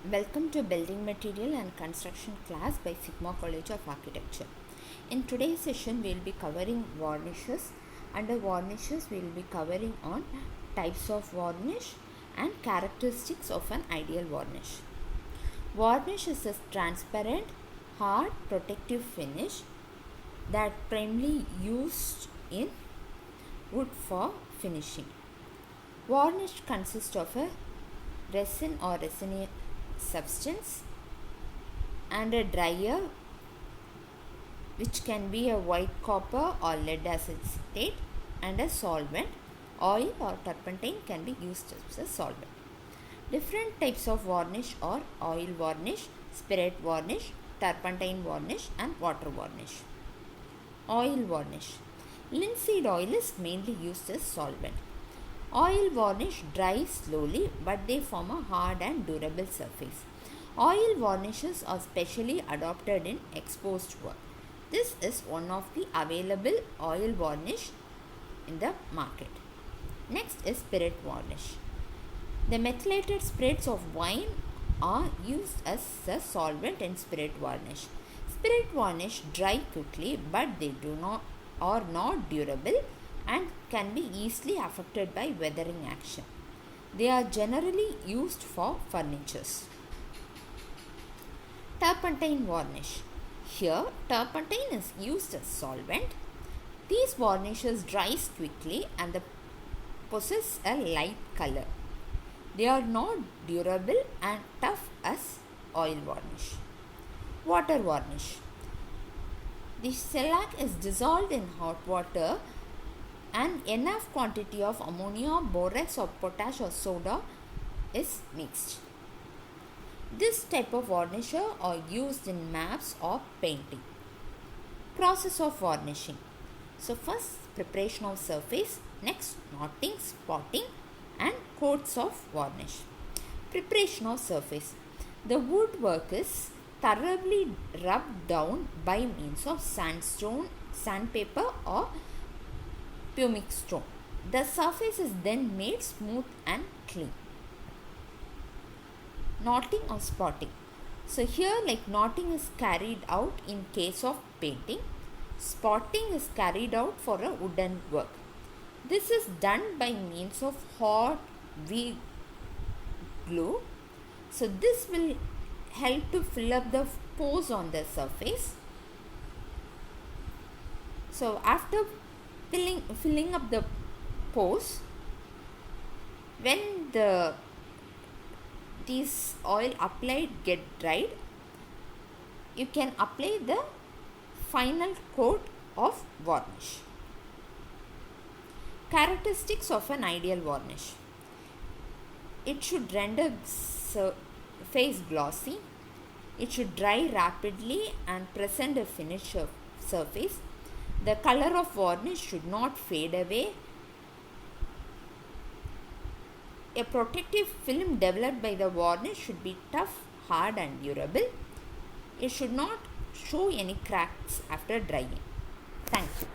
Welcome to Building Material and Construction class by Sigma College of Architecture. In today's session, we will be covering varnishes. Under varnishes, we will be covering on types of varnish and characteristics of an ideal varnish. Varnish is a transparent, hard, protective finish that primarily used in wood for finishing. Varnish consists of a resin or resinous substance and a dryer, which can be a white copper or lead acetate, and a solvent. Oil or turpentine can be used as a solvent. Different types of varnish are oil varnish, spirit varnish, turpentine varnish and water varnish. Oil varnish. Linseed oil is mainly used as solvent. Oil varnish dries slowly, but they form a hard and durable surface. Oil varnishes are specially adopted in exposed work. This is one of the available oil varnish in the market. Next is spirit varnish. The methylated spirits of wine are used as a solvent in spirit varnish. Spirit varnish dry quickly, but they are not durable and can be easily affected by weathering action. They are generally used for furnitures. Turpentine varnish. Here, turpentine is used as solvent. These varnishes dries quickly and they possess a light color. They are not durable and tough as oil varnish. Water varnish. The shellac is dissolved in hot water and enough quantity of ammonia, borax or potash or soda is mixed. This type of varnisher are used in maps or painting. Process of varnishing. So first, preparation of surface, next knotting, spotting and coats of varnish. Preparation of surface. The woodwork is thoroughly rubbed down by means of sandstone, sandpaper or pumice stone. The surface is then made smooth and clean. Knotting or spotting. So here, like, knotting is carried out in case of painting. Spotting is carried out for a wooden work. This is done by means of hot wheat glue. So this will help to fill up the pores on the surface. So after filling up the pores, when these oil applied get dried, you can apply the final coat of varnish. Characteristics of an ideal varnish. It should render face glossy. It should dry rapidly and present a finished surface. The color of varnish should not fade away. A protective film developed by the varnish should be tough, hard and durable. It should not show any cracks after drying. Thank you.